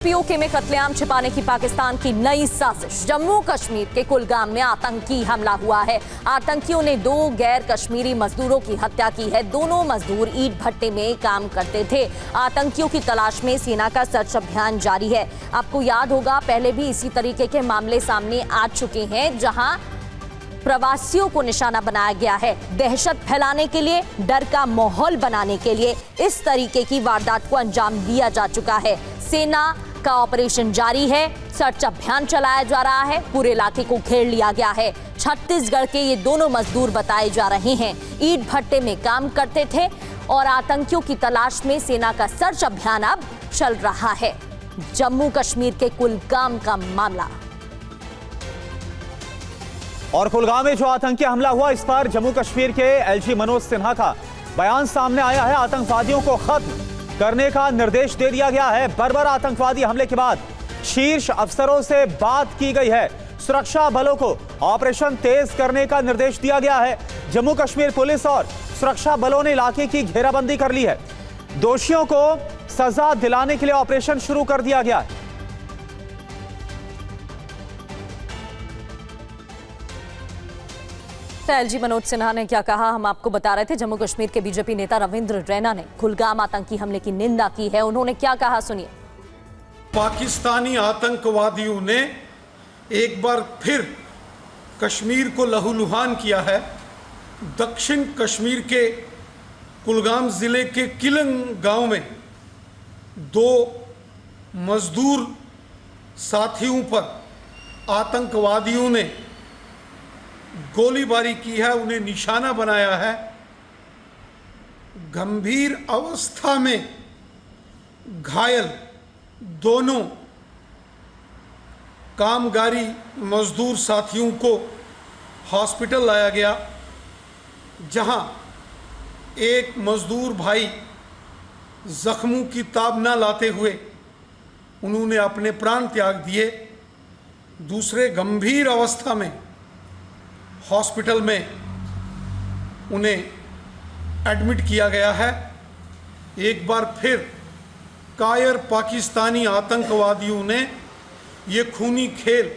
PoK में कत्लेआम छिपाने की पाकिस्तान की नई साजिश। जम्मू कश्मीर के कुलगाम में आतंकी हमला हुआ है। आतंकियों ने 2 गैर कश्मीरी मजदूरों की हत्या की है। दोनों मजदूर ईंट भट्टे में काम करते थे। आतंकियों की तलाश में सेना का सर्च अभियान जारी है। आपको याद होगा, पहले भी इसी तरीके के मामले सामने आ चुके हैं, जहां प्रवासियों को निशाना बनाया गया है। दहशत फैलाने के लिए, डर का माहौल बनाने के लिए इस तरीके की वारदात को अंजाम दिया जा चुका है। सेना का ऑपरेशन जारी है, सर्च अभियान चलाया जा रहा है, पूरे इलाके को घेर लिया गया है। छत्तीसगढ़ के ये दोनों मजदूर बताए जा रहे हैं, ईंट भट्टे में काम करते थे और आतंकियों की तलाश में सेना का सर्च अभियान अब चल रहा है। जम्मू कश्मीर के कुलगाम का मामला। और कुलगाम में जो आतंकी हमला हुआ, इस पर जम्मू कश्मीर के एलजी मनोज सिन्हा का बयान सामने आया है। आतंकवादियों को खत्म करने का निर्देश दे दिया गया है। बर्बर आतंकवादी हमले के बाद शीर्ष अफसरों से बात की गई है। सुरक्षा बलों को ऑपरेशन तेज करने का निर्देश दिया गया है। जम्मू कश्मीर पुलिस और सुरक्षा बलों ने इलाके की घेराबंदी कर ली है। दोषियों को सजा दिलाने के लिए ऑपरेशन शुरू कर दिया गया है। एलजी मनोज सिन्हा ने क्या कहा, हम आपको बता रहे थे। जम्मू कश्मीर के बीजेपी नेता रविंद्र रैना ने कुलगाम आतंकी हमले की निंदा की है। उन्होंने क्या कहा, सुनिए। पाकिस्तानी आतंकवादियों ने एक बार फिर कश्मीर को लहूलुहान किया है। दक्षिण कश्मीर के कुलगाम जिले के किलंग गांव में 2 मजदूर साथियों पर आतंकवादियों ने गोलीबारी की है, उन्हें निशाना बनाया है। गंभीर अवस्था में घायल दोनों कामगारी मजदूर साथियों को हॉस्पिटल लाया गया, जहां एक मजदूर भाई जख्मों की ताब न लाते हुए उन्होंने अपने प्राण त्याग दिए। दूसरे गंभीर अवस्था में हॉस्पिटल में उन्हें एडमिट किया गया है। एक बार फिर कायर पाकिस्तानी आतंकवादियों ने ये खूनी खेल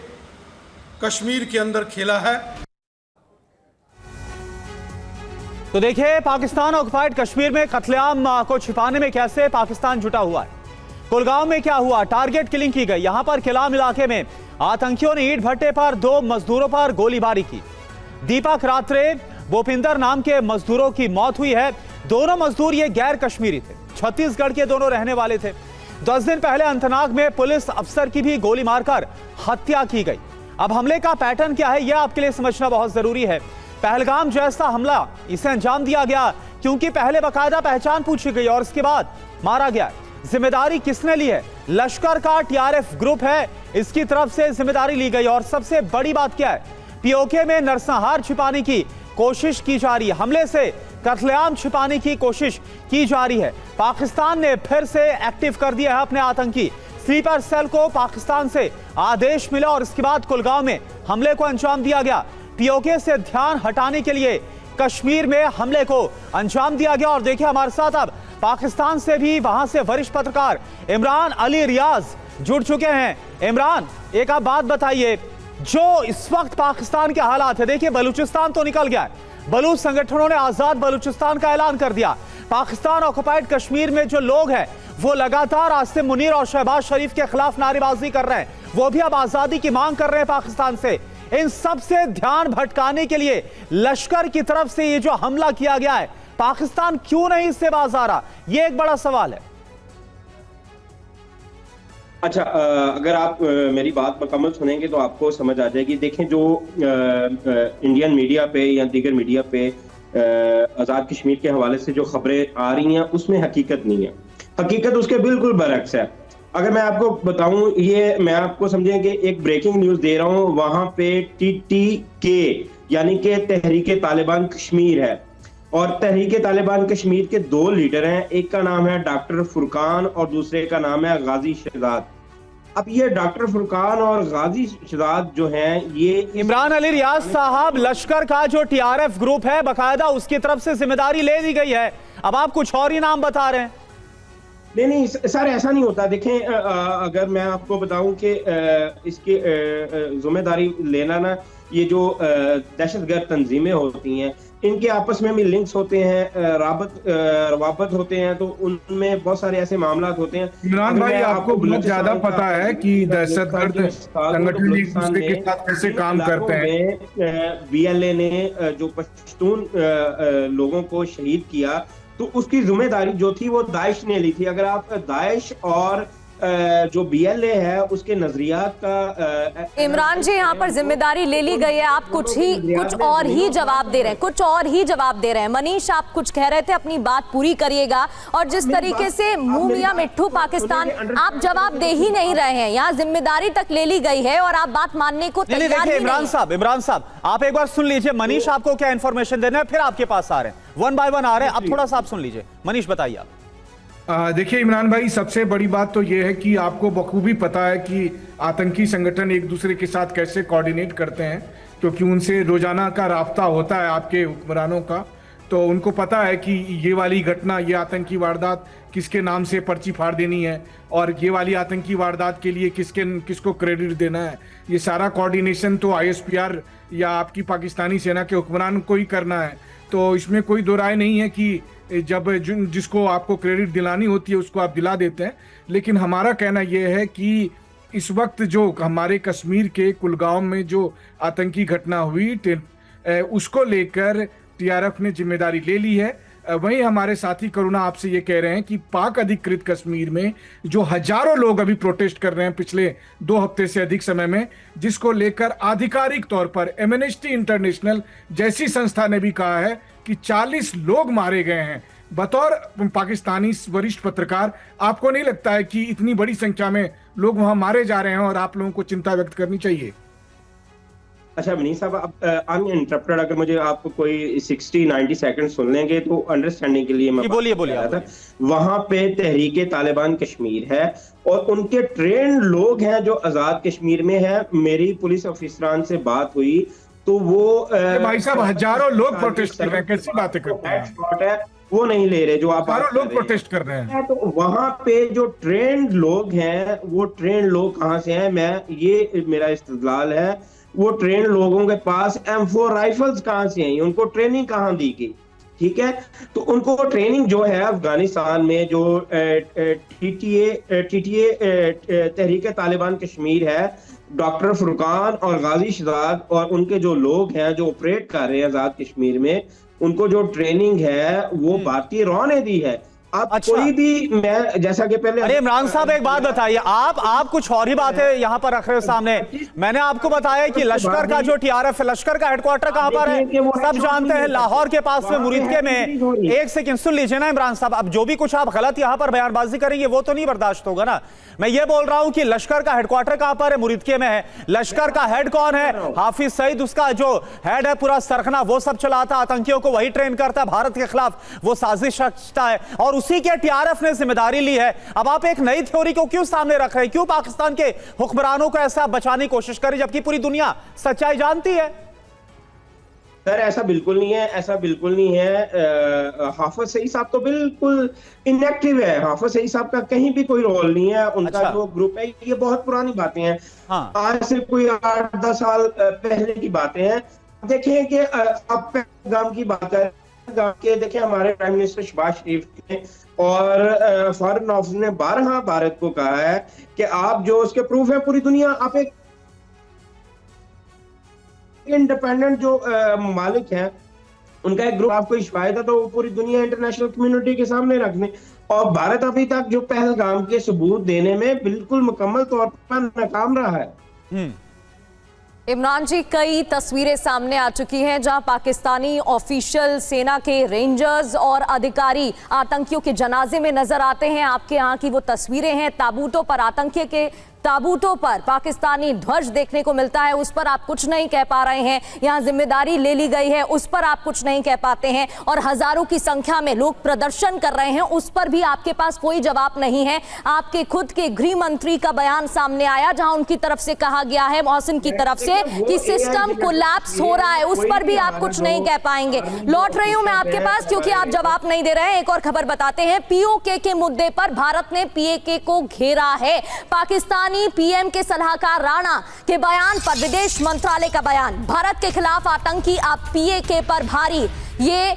कश्मीर के अंदर खेला है। तो देखिए, पाकिस्तान ऑक्युपाइड कश्मीर में कत्लेआम को छिपाने में कैसे पाकिस्तान जुटा हुआ है। कुलगाम में क्या हुआ, टारगेट किलिंग की गई। यहां पर किलाम इलाके में आतंकियों ने ईंट भट्टे पर 2 मजदूरों पर गोलीबारी की। दीपक रात्रे, भूपिंदर नाम के मजदूरों की मौत हुई है। दोनों मजदूर ये गैर कश्मीरी थे, छत्तीसगढ़ के दोनों रहने वाले थे। 10 दिन पहले अनंतनाग में पुलिस अफसर की भी गोली मारकर हत्या की गई। अब हमले का पैटर्न क्या है, यह आपके लिए समझना बहुत जरूरी है। पहलगाम जैसा हमला इसे अंजाम दिया गया क्योंकि पहले बाकायदा पहचान पूछी गई और उसके बाद मारा गया। जिम्मेदारी किसने ली है? लश्कर का टीआरएफ ग्रुप है, इसकी तरफ से जिम्मेदारी ली गई। और सबसे बड़ी बात क्या है, पीओके में नरसंहार छिपाने की कोशिश की जा रही है। हमले से कत्लेआम छिपाने की कोशिश की जा रही है। पाकिस्तान ने फिर से एक्टिव कर दिया है अपने आतंकी स्लीपर सेल को। पाकिस्तान से आदेश मिला और इसके बाद कुलगाम में हमले को अंजाम दिया गया। पीओके से ध्यान हटाने के लिए कश्मीर में हमले को अंजाम दिया गया। और देखिए, हमारे साथ अब पाकिस्तान से भी वहां से वरिष्ठ पत्रकार इमरान अली रियाज जुड़ चुके हैं। इमरान, एक आप बात बताइए, जो इस वक्त पाकिस्तान के हालात है। देखिए, बलूचिस्तान तो निकल गया है, बलूच संगठनों ने आजाद बलूचिस्तान का ऐलान कर दिया। पाकिस्तान ऑक्युपाइड कश्मीर में जो लोग हैं वो लगातार आसिम मुनीर और शहबाज शरीफ के खिलाफ नारेबाजी कर रहे हैं। वो भी अब आजादी की मांग कर रहे हैं पाकिस्तान से। इन सब से ध्यान भटकाने के लिए लश्कर की तरफ से ये जो हमला किया गया है, पाकिस्तान क्यों नहीं इससे बाज आ रहा, ये एक बड़ा सवाल है। अच्छा, अगर आप मेरी बात मुकम्मल सुनेंगे तो आपको समझ आ जाएगी। देखें, जो इंडियन मीडिया पे या दीगर मीडिया पे आज़ाद कश्मीर के हवाले से जो खबरें आ रही हैं उसमें हकीकत नहीं है। हकीकत उसके बिल्कुल बरअक्स है। अगर मैं आपको बताऊं, ये मैं आपको समझें कि एक ब्रेकिंग न्यूज़ दे रहा हूं। वहां पे TTK यानी कि तहरीक तालिबान कश्मीर है और तहरीक तालिबान कश्मीर के 2 लीडर हैं। एक का नाम है डॉक्टर फुरकान और दूसरे का नाम है गाजी शहजाद। अब ये डॉक्टर फुरकान और गाजी शहजाद जो हैं, ये इमरान अली रियाज साहब, लश्कर का जो टीआरएफ ग्रुप है बाकायदा उसकी तरफ से जिम्मेदारी ले दी गई है। अब आप कुछ और ही नाम बता रहे हैं। नहीं सर, ऐसा नहीं होता। देखें, अगर मैं आपको बताऊं कि इसकी जिम्मेदारी लेना ना, ये जो दहशतगर्द तंजीमें होती हैं, इनके आपस में भी लिंक्स होते हैं, रवाबत होते हैं, तो उनमें बहुत सारे ऐसे मामला होते हैं। इमरान भाई, आपको बहुत ज्यादा पता है कि दहशतगर्द संगठन एक दूसरे के साथ कैसे काम करते हैं। BLA ने जो पश्तून लोगों को शहीद किया, तो उसकी जिम्मेदारी जो थी वो दाइश ने ली थी। अगर आप दाइश और जो BLA है उसके नजरियात का इमरान जी, यहाँ पर जिम्मेदारी ले ली गई है, आप कुछ और ही जवाब दे रहे हैं। मनीष, आप कुछ कह रहे थे, अपनी बात पूरी करिएगा। और जिस तरीके से मुंह मियां मिट्ठू पाकिस्तान, आप जवाब दे ही नहीं रहे हैं। यहाँ जिम्मेदारी तक ले ली गई है और आप बात मानने को तैयार ही नहीं। इमरान साहब, आप एक बार सुन लीजिए। मनीष आपको क्या इंफॉर्मेशन देना है, फिर आपके पास आ रहे हैं, वन बाय वन आ रहे हैं। अब थोड़ा सा आप सुन लीजिए। मनीष, बताइए आप। देखिए इमरान भाई, सबसे बड़ी बात तो यह है कि आपको बखूबी पता है कि आतंकी संगठन एक दूसरे के साथ कैसे कोऑर्डिनेट करते हैं, क्योंकि उनसे रोजाना का राब्ता होता है आपके हुक्मरानों का। तो उनको पता है कि ये वाली घटना, ये आतंकी वारदात किसके नाम से पर्ची फाड़ देनी है और ये वाली आतंकी वारदात के लिए किसको क्रेडिट देना है। ये सारा कोऑर्डिनेशन तो ISPR या आपकी पाकिस्तानी सेना के हुक्मरान को ही करना है। तो इसमें कोई दो राय नहीं है कि जब जिसको आपको क्रेडिट दिलानी होती है उसको आप दिला देते हैं। लेकिन हमारा कहना यह है कि इस वक्त जो हमारे कश्मीर के कुलगांव में जो आतंकी घटना हुई, उसको लेकर TRF ने जिम्मेदारी ले ली है। वहीं हमारे साथी करुणा आपसे ये कह रहे हैं कि पाक अधिकृत कश्मीर में जो हजारों लोग अभी प्रोटेस्ट कर रहे हैं पिछले 2 हफ्ते से अधिक समय में, जिसको लेकर आधिकारिक तौर पर एमनेस्टी इंटरनेशनल जैसी संस्था ने भी कहा है कि 40 लोग मारे गए हैं। बतौर पाकिस्तानी वरिष्ठ पत्रकार, आपको नहीं लगता है कि इतनी बड़ी संख्या में लोग वहां मारे जा रहे हैं और आप लोगों को चिंता व्यक्त करनी चाहिए? अच्छा मनीष साहब, आप अनइंटरप्टेड अगर मुझे आपको कोई 60-90 सेकंड सुन लेंगे तो अंडरस्टैंडिंग के लिए मैं बोलिए। वहां पे तहरीके तालिबान कश्मीर है और उनके ट्रेन लोग हैं जो आजाद कश्मीर में है। मेरी पुलिस ऑफिसरान से बात हुई तो वो भाई साहब, हजारों लोग प्रोटेस्ट कर रहे हैं, कैसी बातें करते हैं? वो नहीं ले रहे जो आप लोग प्रोटेस्ट कर रहे हैं। तो वहां पे जो ट्रेन लोग हैं, वो ट्रेन लोग कहां से हैं? ये मेरा इस्तदलाल है, वो ट्रेन लोगों के पास M4 राइफल्स कहां से आई, उनको ट्रेनिंग कहां दी गई? ठीक है, तो उनको ट्रेनिंग जो है अफगानिस्तान में जो TTA तहरीक तालिबान कश्मीर है, डॉक्टर फुरकान और गाजी शहजाद और उनके जो लोग हैं जो ऑपरेट कर रहे हैं आजाद कश्मीर में, उनको जो ट्रेनिंग है वो भारतीय रॉ ने दी है। अब कोई भी, मैं जैसा कि पहले, अरे इमरान साहब एक बात बताइए, आप कुछ और ही बातें यहाँ पर रख रहे हो सामने। मैंने आपको बताया कि लश्कर का जो TRF है, लश्कर का हेडक्वार्टर कहाँ पर है, सब जानते हैं, लाहौर के पास में मुरीदके में। एक सेकंड सुन लीजिए ना इमरान साहब, अब जो भी कुछ आप गलत यहाँ पर बयानबाजी करेंगे वो तो नहीं बर्दाश्त होगा ना। मैं ये बोल रहा हूँ कि लश्कर का हेडक्वार्टर कहाँ पर है, मुरीदके में है। लश्कर का हेड कौन है? हाफिज सईद, उसका जो हेड है, पूरा सरखना वो सब चलाता, आतंकियों को वही ट्रेन करता है, भारत के खिलाफ वो साजिश रचता है और उसी के TRF ने जिम्मेदारी ली है। अब आप एक नई थ्योरी को क्यों सामने रख रहे हैं? क्यों पाकिस्तान के हुक्मरानों को ऐसा बचाने की कोशिश करें जबकि पूरी दुनिया सच्चाई जानती है? सर ऐसा बिल्कुल नहीं है, ऐसा बिल्कुल नहीं है। हाफिज सईद साहब तो बिल्कुल इनएक्टिव है। हाफिज सईद साहब का कहीं भी कोई रोल नहीं है। उनका जो ग्रुप है, ये बहुत पुरानी बातें हैं। हाँ। आज से कोई 8-10 साल पहले की बातें हैं। देखें कि अब पहलगाम की बात है, के देखें हमारे प्राइम मिनिस्टर शहबाज शरीफ ने और फॉरेन ऑफिस ने 12 भारत को कहा है कि आप जो उसके प्रूफ है पूरी दुनिया, आप एक इंडिपेंडेंट जो मालिक हैं उनका एक ग्रुप आपको इश्वायत है तो वो पूरी दुनिया इंटरनेशनल कम्युनिटी के सामने रखने। और भारत अभी तक जो पहलगाम के सबूत देने में बिल्कुल मुकम्मल तौर पर नाकाम रहा है। इमरान जी, कई तस्वीरें सामने आ चुकी हैं जहां पाकिस्तानी ऑफिशियल, सेना के रेंजर्स और अधिकारी आतंकियों के जनाजे में नजर आते हैं। आपके यहाँ की वो तस्वीरें हैं, ताबूतों पर आतंकी के ताबूतों पर पाकिस्तानी ध्वज देखने को मिलता है, उस पर आप कुछ नहीं कह पा रहे हैं। यहाँ जिम्मेदारी ले ली गई है, उस पर आप कुछ नहीं कह पाते हैं। और हजारों की संख्या में लोग प्रदर्शन कर रहे हैं, उस पर भी आपके पास कोई जवाब नहीं है। आपके खुद के गृह मंत्री का बयान सामने आया जहां उनकी तरफ से कहा गया है, मोहसिन की तरफ से, कि सिस्टम कोलैप्स हो रहा है, उस पर भी आप कुछ नहीं कह पाएंगे। लौट रही हूं मैं आपके पास क्योंकि आप जवाब नहीं दे रहे हैं। एक और खबर बताते हैं, पीओके के मुद्दे पर भारत ने पीएके को घेरा है। पाकिस्तानी पीएम के सलाहकार राणा के बयान पर विदेश मंत्रालय का बयान, भारत के खिलाफ आतंकी आप पीएके पर भारी, ये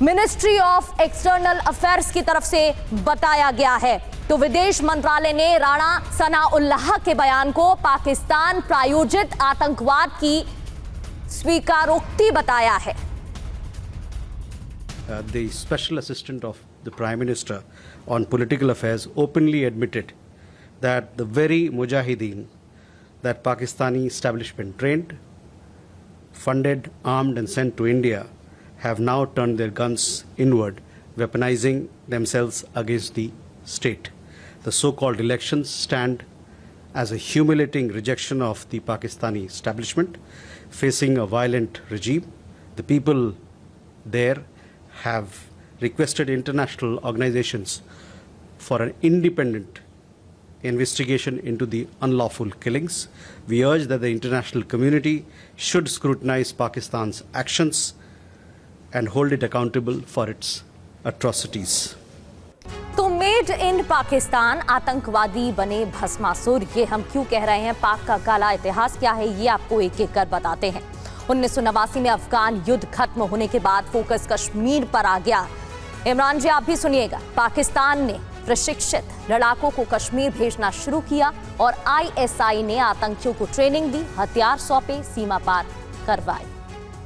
मिनिस्ट्री ऑफ एक्सटर्नल अफेयर्स की तरफ से बताया गया है। तो विदेश मंत्रालय ने राणा सनाउल्लाह के बयान को पाकिस्तान प्रायोजित आतंकवाद की स्वीकारोक्ति बताया है। The Special Assistant of the Prime Minister on Political Affairs openly admitted that the very Mujahideen that Pakistani establishment trained, funded, armed and sent to India have now turned their guns inward, weaponizing themselves against the state. The so-called elections stand as a humiliating rejection of the Pakistani establishment facing a violent regime. The people there have requested international organizations for an independent investigation into the unlawful killings. We urge that the international community should scrutinize Pakistan's actions and hold it accountable for its atrocities. तो made in Pakistan आतंकवादी बने भस्मासुर, ये हम क्यों कह रहे हैं? पाक का काला इतिहास क्या है, ये आपको एक एक कर बताते हैं। 1989 में अफगान युद्ध खत्म होने के बाद फोकस कश्मीर पर आ गया। इमरान जी, आप भी सुनिएगा। पाकिस्तान ने प्रशिक्षित लड़ाकों को कश्मीर भेजना शुरू किया और आईएसआई ने आतंकियों को ट्रेनिंग दी, हथियार सौंपे, सीमा पार करवाई।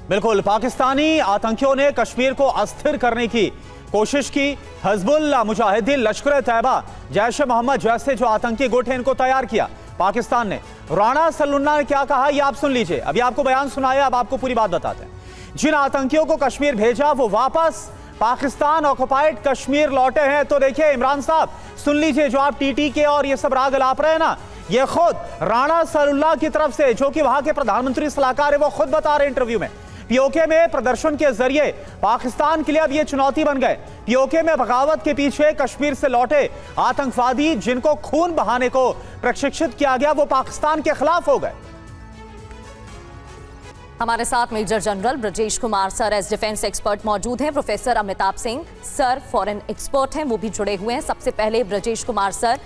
बिल्कुल, पाकिस्तानी आतंकियों ने कश्मीर को अस्थिर करने की कोशिश की। हिजबुल्लाह, मुजाहिदीन, लश्कर तैयबा, जैश मोहम्मद जैसे जो आतंकी गुट हैं, इनको तैयार किया पाकिस्तान ने। राणा सलुल्लाह ने क्या कहा, ये आप सुन लीजिए। अभी आपको बयान सुनाया, अब आपको पूरी बात बताते हैं। जिन आतंकियों को कश्मीर भेजा वो वापस पाकिस्तान ऑक्युपाइड कश्मीर लौटे हैं। तो देखिए इमरान साहब, सुन लीजिए, जो आप टीटी के और ये सब राग अलाप रहे हैं ना, ये खुद राणा सलुल्लाह की तरफ से, जो कि वहां के प्रधानमंत्री सलाहकार है, वो खुद बता रहे इंटरव्यू में। पीओके में प्रदर्शन के जरिए पाकिस्तान के लिए अब ये चुनौती बन गए। पीओके में बगावत के पीछे कश्मीर से लौटे आतंकवादी जिनको खून बहाने को प्रशिक्षित किया गया, वो पाकिस्तान के खिलाफ हो गए। हमारे साथ major general Brajesh Kumar sir as defence expert मौजूद हैं। Professor Amitabh Singh sir foreign expert हैं, वो भी जुड़े हुए हैं। सबसे पहले ब्रजेश कुमार सर,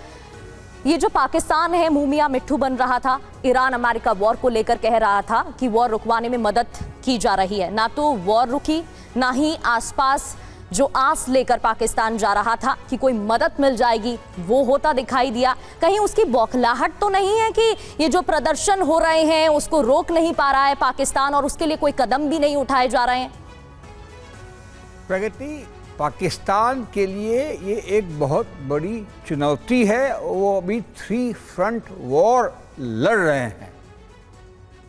ये जो पाकिस्तान है मुंह मियां मिट्ठू बन रहा था, ईरान अमेरिका वॉर को लेकर कह रहा था कि वॉर रुकवाने में मदद की जा रही है, ना तो वॉर रुकी, ना ही आसपास जो आस लेकर पाकिस्तान जा रहा था कि कोई मदद मिल जाएगी, वो होता दिखाई दिया। कहीं उसकी बौखलाहट तो नहीं है कि ये जो प्रदर्शन हो रहे हैं उसको रोक नहीं पा रहा है पाकिस्तान और उसके लिए कोई कदम भी नहीं उठाए जा रहे हैं? प्रगति, पाकिस्तान के लिए ये एक बहुत बड़ी चुनौती है। वो अभी 3 फ्रंट वॉर लड़ रहे हैं,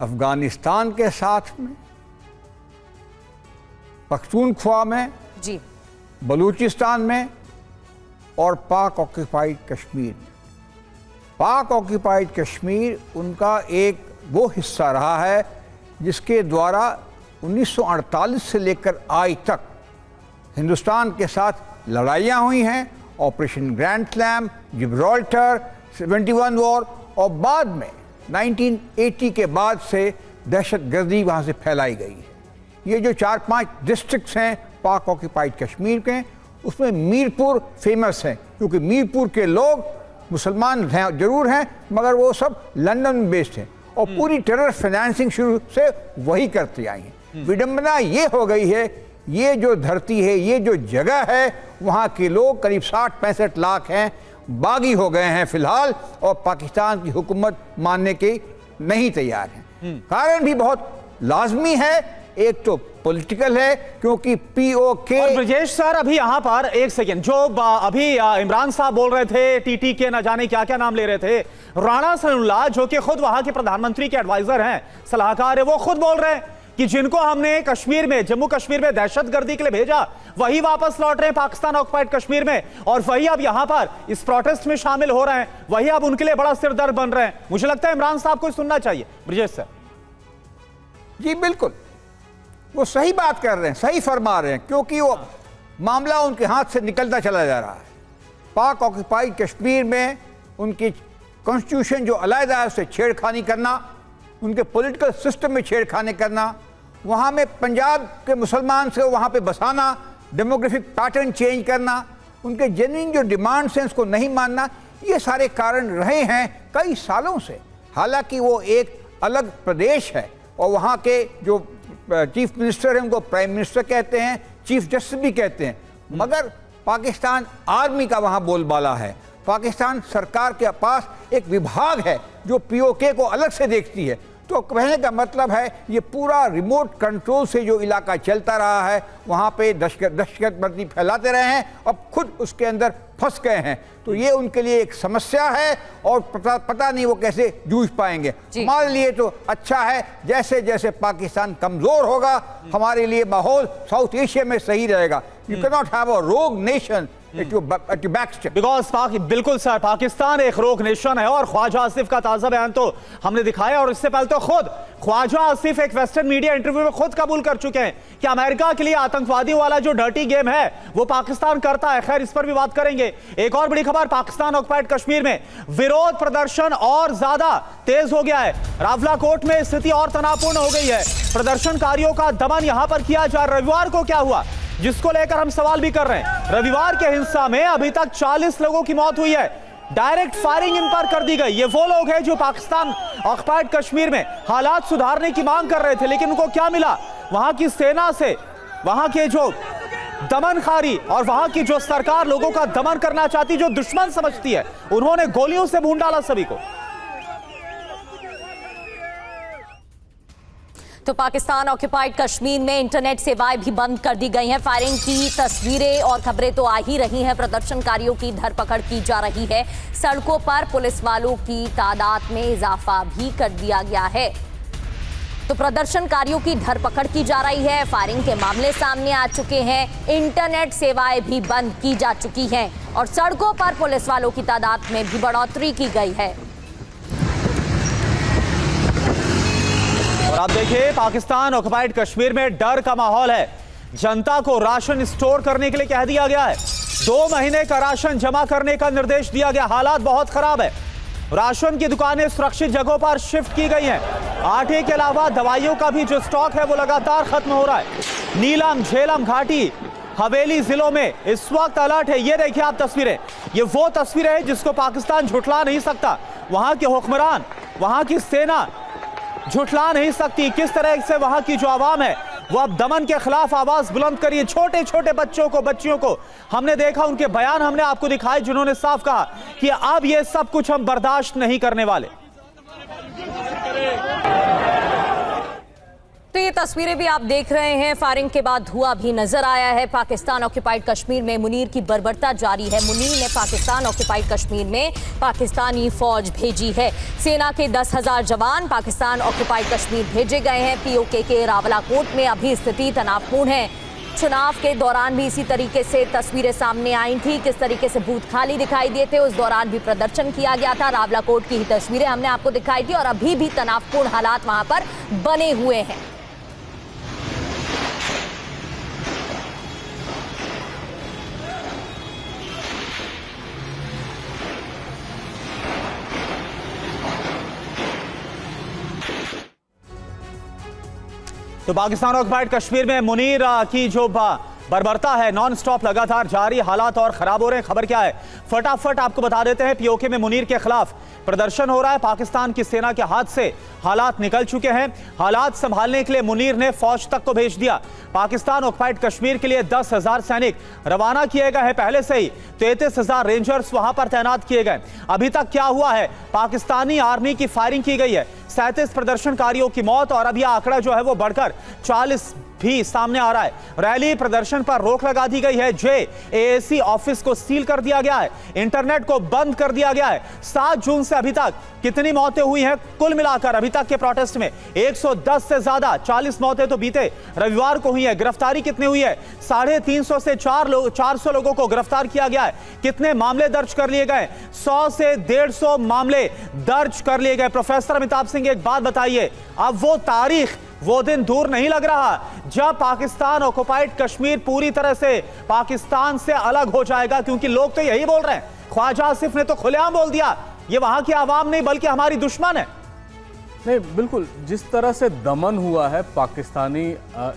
अफगानिस्तान के साथ में, पख्तूनख्वा में जी, बलूचिस्तान में और पाक ऑक्यूपाइड कश्मीर में। पाक ऑक्यूपाइड कश्मीर उनका एक वो हिस्सा रहा है जिसके द्वारा 1948 से लेकर आज तक हिंदुस्तान के साथ लड़ाइयाँ हुई हैं। Operation grand slam, Gibraltar, 71 war और बाद में 1980 के बाद से दहशतगर्दी वहाँ से फैलाई गई है। ये जो 4-5 डिस्ट्रिक्ट्स हैं पाक ऑक्यूपाइड कश्मीर के, उसमें मीरपुर फेमस है क्योंकि मीरपुर के लोग मुसलमान हैं जरूर हैं, मगर वो सब लंदन में बेस्ड हैं और पूरी टेरर फाइनेंसिंग शुरू से वही करते आई हैं। विडंबना ये हो गई है, ये जो धरती है, ये जो जगह है, वहाँ के लोग करीब 60-65 लाख हैं, बागी हो गए हैं फिलहाल और पाकिस्तान की हुकूमत मानने के नहीं तैयार हैं। कारण भी बहुत लाजमी है, एक तो पॉलिटिकल है क्योंकि पीओके। और ब्रजेश सर, अभी यहां पर एक सेकेंड, जो अभी इमरान साहब बोल रहे थे, टीटी के न जाने क्या क्या नाम ले रहे थे, राणा सलुल्लाह जो कि खुद वहां के प्रधानमंत्री के एडवाइजर हैं, सलाहकार है, वो खुद बोल रहे हैं कि जिनको हमने कश्मीर में, जम्मू कश्मीर में दहशतगर्दी के लिए भेजा, वही वापस लौट रहे हैं पाकिस्तान ऑक्युपाइड कश्मीर में, और वही अब यहां पर इस प्रोटेस्ट में शामिल हो रहे हैं, वही अब उनके लिए बड़ा सिरदर्द बन रहे हैं। मुझे लगता है इमरान साहब को सुनना चाहिए। ब्रिजेश सर। जी बिल्कुल, वो सही बात कर रहे हैं, सही फरमा रहे हैं, क्योंकि वो मामला उनके हाथ से निकलता चला जा रहा है। पाक ऑक्युपाइड कश्मीर में उनकी कॉन्स्टिट्यूशन जो अलहदा है उससे छेड़खानी करना, उनके पॉलिटिकल सिस्टम में छेड़खानी करना, वहाँ में पंजाब के मुसलमान से वहाँ पे बसाना, डेमोग्राफिक पैटर्न चेंज करना, उनके जेन्युइन जो डिमांड्स हैं उसको नहीं मानना, ये सारे कारण रहे हैं कई सालों से। हालांकि वो एक अलग प्रदेश है और वहाँ के जो चीफ मिनिस्टर हैं उनको प्राइम मिनिस्टर कहते हैं, चीफ जस्टिस भी कहते हैं, मगर पाकिस्तान आर्मी का वहाँ बोलबाला है। पाकिस्तान सरकार के पास एक विभाग है जो पीओके को अलग से देखती है। तो कहने का मतलब है ये पूरा रिमोट कंट्रोल से जो इलाका चलता रहा है, वहाँ पे दहशतगर्दी फैलाते रहे हैं, अब खुद उसके अंदर फंस गए हैं। तो ये उनके लिए एक समस्या है और पता नहीं वो कैसे जूझ पाएंगे। हमारे लिए तो अच्छा है, जैसे जैसे पाकिस्तान कमज़ोर होगा हमारे लिए माहौल साउथ एशिया में सही रहेगा। You can not have a rogue nation at your backstep. Because बिल्कुल सर, पाकिस्तान एक रोग नेशन है और ख्वाजा आसिफ का ताजा बयान तो हमने दिखाया, और इससे पहले तो खुद ख्वाजा आसिफ एक वेस्टर्न मीडिया इंटरव्यू में खुद कबूल कर चुके हैं कि अमेरिका के लिए आतंकवादियों वाला जो डर्टी गेम है वो पाकिस्तान करता है। खैर, इस पर भी बात करेंगे। एक और बड़ी खबर, पाकिस्तान ऑक्युपाइड कश्मीर में विरोध प्रदर्शन और ज्यादा तेज हो गया है। रावलाकोट में स्थिति और तनावपूर्ण हो गई है, प्रदर्शनकारियों का दमन यहां पर किया जा। रविवार को क्या हुआ, जिसको लेकर हम सवाल भी कर रहे हैं। रविवार के हिंसा में अभी तक 40 लोगों की मौत हुई है, डायरेक्ट फायरिंग इन पर कर दी गई। ये वो लोग हैं जो पाकिस्तान ऑक्युपाइड कश्मीर में हालात सुधारने की मांग कर रहे थे, लेकिन उनको क्या मिला? वहां की सेना से वहां के जो दमनकारी और वहां की जो सरकार लोगों का दमन करना चाहती, जो दुश्मन समझती है, उन्होंने गोलियों से भून डाला सभी को। तो पाकिस्तान ऑक्युपाइड कश्मीर में इंटरनेट सेवाएं भी बंद कर दी गई हैं। फायरिंग की तस्वीरें और खबरें तो आ ही रही हैं। प्रदर्शनकारियों की धरपकड़ की जा रही है। सड़कों पर पुलिस वालों की तादाद में इजाफा भी कर दिया गया है। तो प्रदर्शनकारियों की धरपकड़ की जा रही है, फायरिंग के मामले सामने आ चुके हैं, इंटरनेट सेवाएं भी बंद की जा चुकी हैं और सड़कों पर पुलिस वालों की तादाद में भी बढ़ोतरी की गई है। और आप देखिए, पाकिस्तान ऑक्युपाइड कश्मीर में डर का माहौल है। जनता को राशन स्टोर करने के लिए कह दिया गया है। 2 महीने का राशन जमा करने का निर्देश दिया गया। हालात बहुत खराब है। राशन की दुकानें सुरक्षित जगहों पर शिफ्ट की गई हैं। आटे के अलावा दवाइयों का भी जो स्टॉक है वो लगातार खत्म हो रहा है। नीलम, झेलम घाटी, हवेली जिलों में इस वक्त अलर्ट है। ये देखिए आप तस्वीरें, ये वो तस्वीरें हैं जिसको पाकिस्तान झुठला नहीं सकता। वहां के हुक्मरान, वहां की सेना झुठला नहीं सकती। किस तरह से वहां की जो आवाम है वो अब दमन के खिलाफ आवाज बुलंद करिए। छोटे छोटे बच्चियों को हमने देखा, उनके बयान हमने आपको दिखाए, जिन्होंने साफ कहा कि अब ये सब कुछ हम बर्दाश्त नहीं करने वाले। तो ये तस्वीरें भी आप देख रहे हैं। फायरिंग के बाद धुआं भी नजर आया है। पाकिस्तान ऑक्युपाइड कश्मीर में मुनीर की बर्बरता जारी है। मुनीर ने पाकिस्तान ऑक्युपाइड कश्मीर में पाकिस्तानी फौज भेजी है। सेना के 10,000 जवान पाकिस्तान ऑक्युपाइड कश्मीर भेजे गए हैं। पीओके के रावलाकोट में अभी स्थिति तनावपूर्ण है। चुनाव के दौरान भी इसी तरीके से तस्वीरें सामने आई थी, किस तरीके से बूथ खाली दिखाई दिए थे। उस दौरान भी प्रदर्शन किया गया था। रावलाकोट की ही तस्वीरें हमने आपको दिखाई थी और अभी भी तनावपूर्ण हालात वहां पर बने हुए हैं। तो पाकिस्तान ऑक्युपाइड कश्मीर में मुनीर की जो बर्बरता है नॉन स्टॉप लगातार जारी, हालात और खराब हो रहे हैं। खबर क्या है फटाफट आपको बता देते हैं। पीओके में मुनीर के खिलाफ प्रदर्शन हो रहा है। पाकिस्तान की सेना के हाथ से हालात निकल चुके हैं। हालात संभालने के लिए मुनीर ने फौज तक को भेज दिया। पाकिस्तान ऑक्युपाइड कश्मीर के लिए 10,000 सैनिक रवाना किए गए हैं पहले से ही। 33,000 रेंजर्स वहां पर तैनात किए गए। अभी तक क्या हुआ है, पाकिस्तानी आर्मी की फायरिंग की गई है, 37 प्रदर्शनकारियों की मौत और अब यह आंकड़ा जो है वो बढ़कर 40 भी सामने आ रहा है। रैली प्रदर्शन पर रोक लगा दी गई है। JAAC ऑफिस को सील कर दिया गया है, इंटरनेट को बंद कर दिया गया है। 7 जून से अभी तक कितनी मौतें हुई हैं कुल मिलाकर अभी तक के प्रोटेस्ट में? 110 से ज्यादा, 40 मौतें तो बीते रविवार को हुई है। गिरफ्तारी कितनी हुई है? 350 से 400 लोगों को गिरफ्तार किया गया है। कितने मामले दर्ज कर लिए गए? 100 से 150 मामले दर्ज कर लिए गए। प्रोफेसर अमिताभ सिंह, एक बात बताइए, अब वो तारीख, वो दिन दूर नहीं लग रहा जब पाकिस्तान ऑक्युपाइड कश्मीर पूरी तरह से पाकिस्तान से अलग हो जाएगा? क्योंकि लोग तो यही बोल रहे हैं। ख्वाजा आसिफ ने तो खुलेआम बोल दिया, ये वहां की आवाम नहीं बल्कि हमारी दुश्मन है। नहीं, बिल्कुल जिस तरह से दमन हुआ है पाकिस्तानी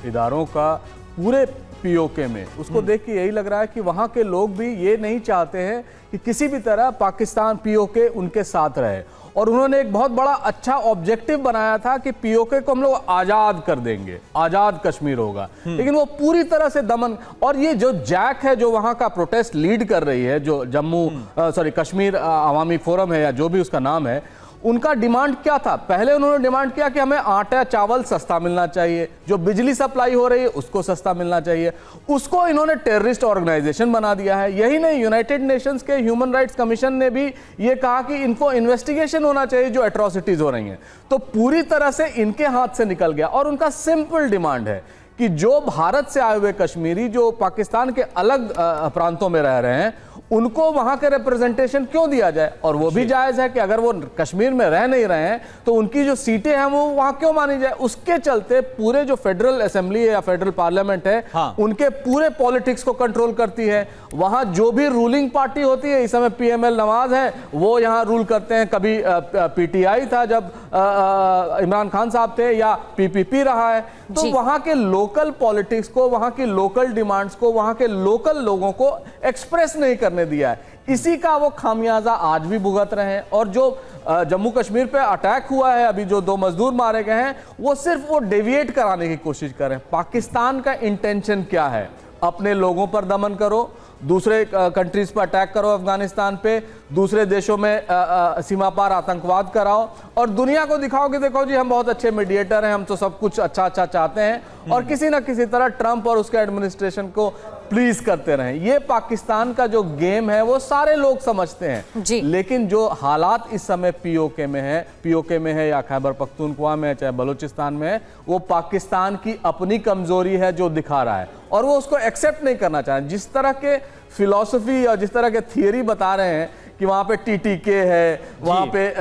इदारों का पूरे POK में, उसको देख के यही लग रहा है कि वहाँ के लोग भी ये नहीं चाहते हैं कि किसी भी तरह पाकिस्तान POK उनके साथ रहे। और उन्होंने एक बहुत बड़ा अच्छा ऑब्जेक्टिव बनाया था कि POK को हम लोग आज़ाद कर देंगे, आज़ाद कश्मीर होगा। लेकिन वो पूरी तरह से दमन, और ये जो जैक है जो वहाँ का प्रोटेस्ट लीड कर रही है, जो कश्मीर अवामी फोरम है या जो भी उसका नाम है, उनका डिमांड क्या था? पहले उन्होंने डिमांड किया कि हमें आटा चावल सस्ता मिलना चाहिए, जो बिजली सप्लाई हो रही है उसको सस्ता मिलना चाहिए। उसको इन्होंने टेररिस्ट ऑर्गेनाइजेशन बना दिया है। यही नहीं, यूनाइटेड नेशंस के ह्यूमन राइट्स कमीशन ने भी ये कहा कि इनको इन्वेस्टिगेशन होना चाहिए जो एट्रोसिटीज हो रही हैं। तो पूरी तरह से इनके हाथ से निकल गया। और उनका सिंपल डिमांड है कि जो भारत से आए हुए कश्मीरी जो पाकिस्तान के अलग प्रांतों में रह रहे हैं, उनको वहां के रिप्रेजेंटेशन क्यों दिया जाए? और वो भी जायज है कि अगर वो कश्मीर में रह नहीं रहे हैं तो उनकी जो सीटें हैं वो वहां क्यों मानी जाए? उसके चलते पूरे जो फेडरल असेंबली है या फेडरल पार्लियामेंट है, उनके पूरे पॉलिटिक्स को कंट्रोल करती है। वहां जो भी रूलिंग पार्टी होती है, इस समय PML नवाज है, वो यहां रूल करते हैं। कभी PTI था जब इमरान खान साहब थे, या PPP रहा है। तो वहां के लोकल पॉलिटिक्स को, वहां की लोकल डिमांड्स को, वहां के लोकल लोगों को एक्सप्रेस नहीं करने दिया है। इसी का वो खामियाजा आज भी भुगत रहे हैं। और जो जम्मू कश्मीर पे अटैक हुआ है, अभी जो 2 मजदूर मारे गए हैं, वो सिर्फ वो डेविएट कराने की कोशिश कर रहे हैं। पाकिस्तान का इंटेंशन क्या है? अपने लोगों पर दमन करो, दूसरे कंट्रीज पर अटैक करो, अफगानिस्तान पे, दूसरे देशों में सीमा पार आतंकवाद कराओ, और दुनिया को दिखाओ कि देखो जी हम बहुत अच्छे मीडिएटर हैं, हम तो सब कुछ अच्छा अच्छा चाहते हैं, और किसी ना किसी तरह ट्रंप और उसके एडमिनिस्ट्रेशन को प्लीज करते रहें। ये पाकिस्तान का जो गेम है वो सारे लोग समझते हैं जी। लेकिन जो हालात इस समय POK में है या खैबर पख्तूनख्वा में है, चाहे बलूचिस्तान में है, वो पाकिस्तान की अपनी कमजोरी है जो दिखा रहा है, और वो उसको एक्सेप्ट नहीं करना चाह रहे। जिस तरह के फिलॉसफी और जिस तरह के थियरी बता रहे हैं कि वहां पे TTK है, वहां पे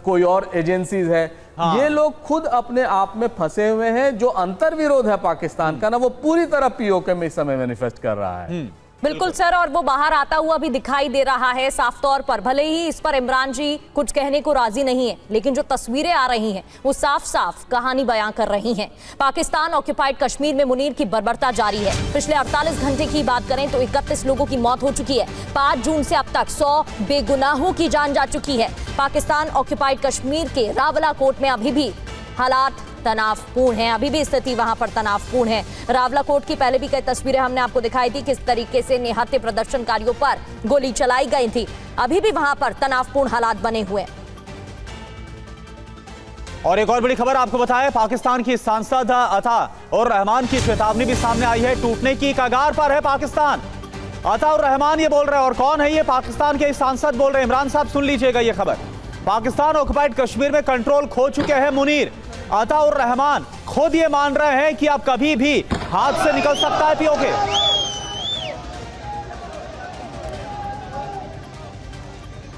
कोई और एजेंसीज है, ये लोग खुद अपने आप में फंसे हुए हैं। जो अंतर्विरोध है पाकिस्तान का ना, वो पूरी तरह POK में इस समय मैनिफेस्ट कर रहा है। बिल्कुल सर, और वो बाहर आता हुआ भी दिखाई दे रहा है साफ तौर पर। भले ही इस पर इमरान जी कुछ कहने को राजी नहीं है, लेकिन जो तस्वीरें आ रही हैं वो साफ साफ कहानी बयां कर रही हैं। पाकिस्तान ऑक्युपाइड कश्मीर में मुनीर की बर्बरता जारी है। पिछले 48 घंटे की बात करें तो 31 लोगों की मौत हो चुकी है। 5 जून से अब तक 100 बेगुनाहों की जान जा चुकी है। पाकिस्तान ऑक्युपाइड कश्मीर के रावलाकोट में अभी भी हालात तनावपूर्ण है, अभी भी स्थिति वहां पर तनावपूर्ण है। रावलाकोट की पहले भी कई तस्वीरें हमने आपको दिखाई थी, किस तरीके से निहत्थे प्रदर्शनकारियों पर गोली चलाई गई थी। अभी भी वहां पर तनावपूर्ण हालात बने हुए। और एक और बड़ी खबर आपको बताएं, पाकिस्तान की सांसद अता और रहमान की चेतावनी भी सामने आई है। टूटने की कगार पर है पाकिस्तान। अता और रहमान ये बोल रहे हैं, और कौन है ये? पाकिस्तान के सांसद बोल रहे हैं। इमरान साहब सुन लीजिएगा ये खबर। पाकिस्तान ऑक्युपाइड कश्मीर में कंट्रोल खो चुके हैं मुनीर। अता और रहमान खुद ये मान रहे हैं कि अब कभी भी हाथ से निकल सकता है POK।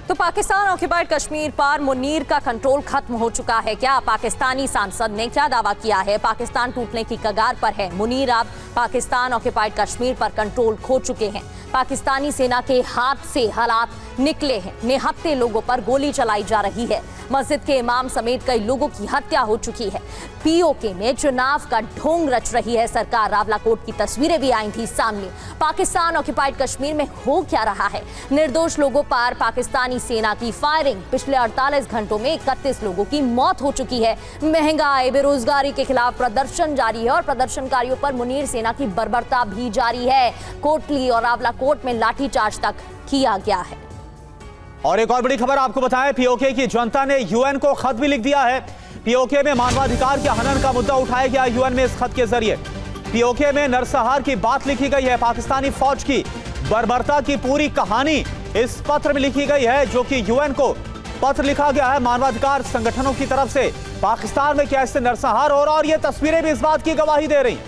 तो पाकिस्तान ऑक्युपाइड कश्मीर पर मुनीर का कंट्रोल खत्म हो चुका है क्या? पाकिस्तानी सांसद ने क्या दावा किया है? पाकिस्तान टूटने की कगार पर है। मुनीर अब पाकिस्तान ऑक्युपाइड कश्मीर पर कंट्रोल खो चुके हैं। पाकिस्तानी सेना के हाथ से हालात निकले हैं। निहत्थे लोगों पर गोली चलाई जा रही है। मस्जिद के इमाम समेत कई लोगों की हत्या हो चुकी है। POK में चुनाव का ढोंग रच रही है सरकार। रावलाकोट की तस्वीरें भी आई थी सामने। पाकिस्तान ऑक्युपाइड कश्मीर में हो क्या रहा है? निर्दोष लोगों पर पाकिस्तानी सेना की फायरिंग। पिछले 48 घंटों में 31 लोगों की मौत हो चुकी है। महंगाई, बेरोजगारी के खिलाफ प्रदर्शन जारी है, और प्रदर्शनकारियों पर मुनीर सेना की बर्बरता भी जारी है। कोटली और रावलाकोट में लाठीचार्ज तक किया गया है। और एक और बड़ी खबर आपको बताएं, POK की जनता ने UN को खत भी लिख दिया है। POK में मानवाधिकार के हनन का मुद्दा उठाया गया UN में इस खत के जरिए। पीओके में नरसंहार की बात लिखी गई है। पाकिस्तानी फौज की बर्बरता की पूरी कहानी इस पत्र में लिखी गई है, जो कि यूएन को पत्र लिखा गया है मानवाधिकार संगठनों की तरफ से। पाकिस्तान में कैसे नरसंहार हो रहा और ये तस्वीरें भी इस बात की गवाही दे रही।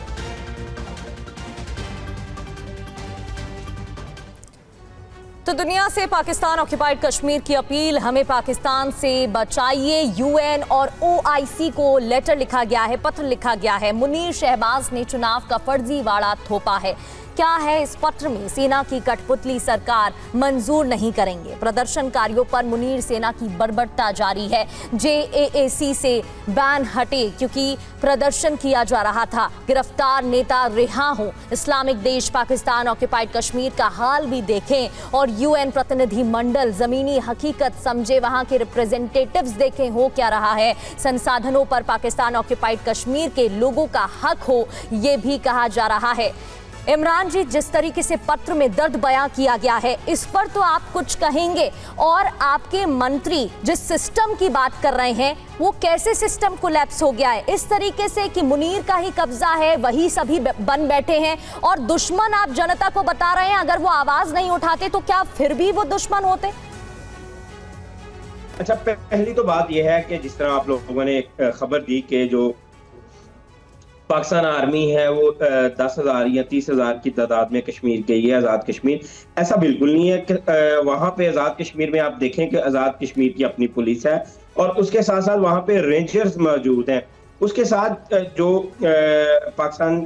तो दुनिया से पाकिस्तान ऑक्युपाइड कश्मीर की अपील, हमें पाकिस्तान से बचाइए। यूएन और ओआईसी को लेटर लिखा गया है, पत्र लिखा गया है। मुनीर शहबाज ने चुनाव का फर्जीवाड़ा थोपा है। क्या है इस पत्र में? सेना की कठपुतली सरकार मंजूर नहीं करेंगे। प्रदर्शनकारियों पर मुनीर सेना की बर्बरता जारी है। जेएएसी से बैन हटे क्योंकि प्रदर्शन किया जा रहा था। गिरफ्तार नेता रिहा हो। इस्लामिक देश पाकिस्तान ऑक्युपाइड कश्मीर का हाल भी देखें और यूएन प्रतिनिधि मंडल जमीनी हकीकत समझे, वहां के रिप्रेजेंटेटिव्स देखें हो क्या रहा है। संसाधनों पर पाकिस्तान ऑक्युपाइड कश्मीर के लोगों का हक हो, ये भी कहा जा रहा है। इमरान जी, जिस तरीके से पत्र में दर्द बयां किया गया है, इस पर तो आप कुछ कहेंगे। और आपके मंत्री जिस सिस्टम की बात कर रहे हैं, वो कैसे सिस्टम कोलैप्स हो गया है इस तरीके से कि मुनीर का ही कब्जा है, वही सभी बन बैठे हैं और दुश्मन आप जनता को बता रहे हैं। अगर वो आवाज नहीं उठाते तो क्या फिर भी वो दुश्मन होते? अच्छा, पहली तो बात यह है कि जिस तरह आप लोगों ने खबर दी कि जो पाकिस्तान आर्मी है वो 10,000 या 30,000 की तादाद में कश्मीर गई है, आज़ाद कश्मीर। ऐसा बिल्कुल नहीं है कि वहाँ पे आज़ाद कश्मीर में आप देखें कि आज़ाद कश्मीर की अपनी पुलिस है और उसके साथ साथ वहाँ पे रेंजर्स मौजूद हैं। उसके साथ जो पाकिस्तान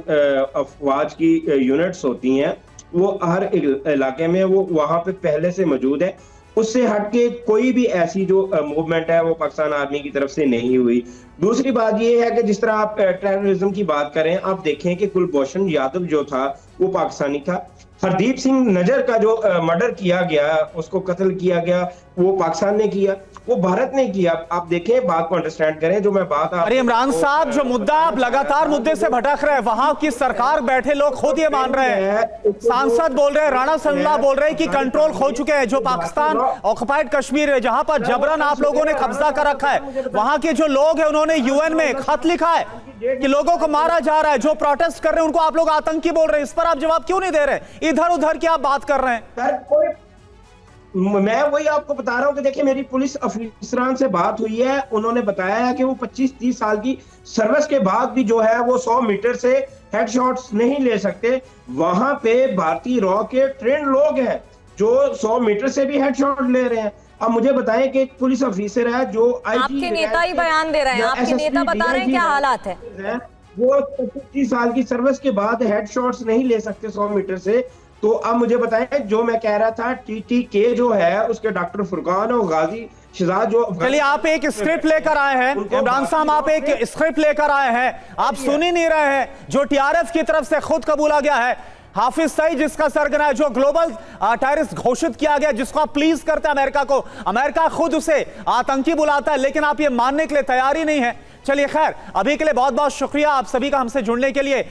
अफवाज की यूनिट्स होती हैं वो हर इलाके में वो वहाँ पे पहले से मौजूद है। उससे हटके कोई भी ऐसी जो मूवमेंट है वो पाकिस्तान आर्मी की तरफ से नहीं हुई। दूसरी बात ये है कि जिस तरह आप टेररिज्म की बात करें, आप देखें कि कुलभूषण यादव जो था वो पाकिस्तानी था। हरदीप सिंह नजर का जो मर्डर किया गया, उसको कत्ल किया गया, वो पाकिस्तान ने किया, वो भारत ने किया। आप देखें, बात को अंडरस्टैंड करें। जो मैं बात अरे इमरान साहब, जो मुद्दा आप लगातार मुद्दे से भटक रहे हैं, वहां की सरकार बैठे लोग खुद ये मान रहे हैं। सांसद बोल रहे हैं, राणा संगला बोल रहे हैं कि कंट्रोल खो चुके हैं। जो पाकिस्तान ऑक्युपाइड कश्मीर है, जहां पर जबरन आप लोगों ने कब्जा कर रखा है, वहां के जो लोग हैं उन्होंने यूएन में खत लिखा है कि लोगों को मारा जा रहा है। जो प्रोटेस्ट कर रहे हैं उनको आप लोग आतंकी बोल रहे हैं। इस पर आप जवाब क्यों नहीं दे रहे? इधर उधर की आप बात कर रहे हैं। मैं वही आपको बता रहा हूं कि देखिए, मेरी पुलिस अफसरान से बात हुई है। उन्होंने बताया है कि वो 25-30 साल की सर्विस के बाद भी जो है वो 100 मीटर से हेडशॉट्स नहीं ले सकते। वहां पे भारतीय रॉ के ट्रेंड लोग हैं जो 100 मीटर से भी हेडशॉट ले रहे हैं। अब मुझे बताएं कि एक पुलिस ऑफिसर है जो आपके नेता ही बयान दे रहे हैं, आपके नेता बता रहे हैं क्या हालात है। वो 25 साल की सर्विस के बाद हेडशॉट्स नहीं ले सकते 100 मीटर से। तो अब मुझे बताएं, जो मैं कह रहा था, टीटीके जो है उसके डॉक्टर फुरकान और गाजी शहजाद जो। चलिए, आप एक स्क्रिप्ट लेकर आए हैं इमरान साहब, आप एक स्क्रिप्ट लेकर आए हैं, आप सुन ही नहीं रहे हैं। जो टीआरएस की तरफ से खुद कबूला गया है, हाफिज सईद जिसका सरगना है, जो ग्लोबल टेररिस्ट घोषित किया गया, जिसको आप प्लीज करते हैं अमेरिका को, अमेरिका खुद उसे आतंकी बुलाता है, लेकिन आप ये मानने के लिए तैयार ही नहीं है। चलिए खैर, अभी के लिए बहुत बहुत शुक्रिया आप सभी का हमसे जुड़ने के लिए।